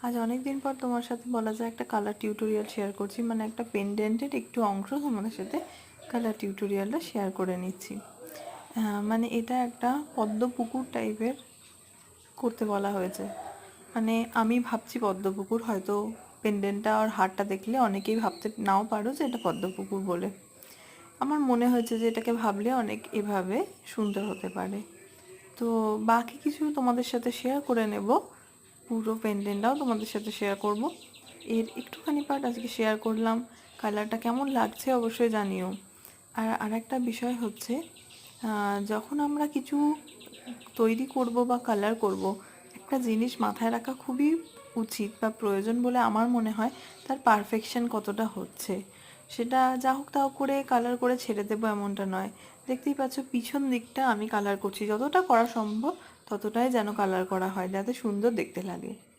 আজ অনেক দিন পর তোমার সাথে বলা যায় একটা কালার টিউটোরিয়াল শেয়ার করছি, মানে একটা পেন্ডেন্টের একটু অংশ তোমাদের সাথে কালার টিউটোরিয়ালটা শেয়ার করে নিচ্ছি। মানে এটা একটা পদ্ম পুকুর টাইপের করতে বলা হয়েছে। মানে আমি ভাবছি পদ্ম পুকুর, হয়তো পেন্ডেন্টটা আর হারটা দেখলে অনেকেই ভাবতে নাও পারো যে এটা পদ্ম পুকুর বলে। আমার মনে হয়েছে যে এটাকে ভাবলে অনেক এভাবে সুন্দর হতে পারে। তো বাকি কিছু তোমাদের সাথে শেয়ার করে নেব, পুরো পেন্ডেন্টটাও তোমাদের সাথে শেয়ার করব। এর একটুখানি পার্ট আজকে শেয়ার করলাম। কালারটা কেমন লাগছে অবশ্যই জানিও। আর আরেকটা বিষয় হচ্ছে, যখন আমরা কিছু তৈরি করব বা কালার করব, একটা জিনিস মাথায় রাখা খুবই উচিত বা প্রয়োজন বলে আমার মনে হয়, তার পারফেকশন কতটা হচ্ছে। সেটা যা হোক তা হোক করে কালার করে ছেড়ে দেবো এমনটা নয়। দেখতেই পাচ্ছ পিছন দিকটা আমি কালার করছি, যতটা করা সম্ভব ততটাই যেন কালার করা হয় যাতে সুন্দর দেখতে লাগে।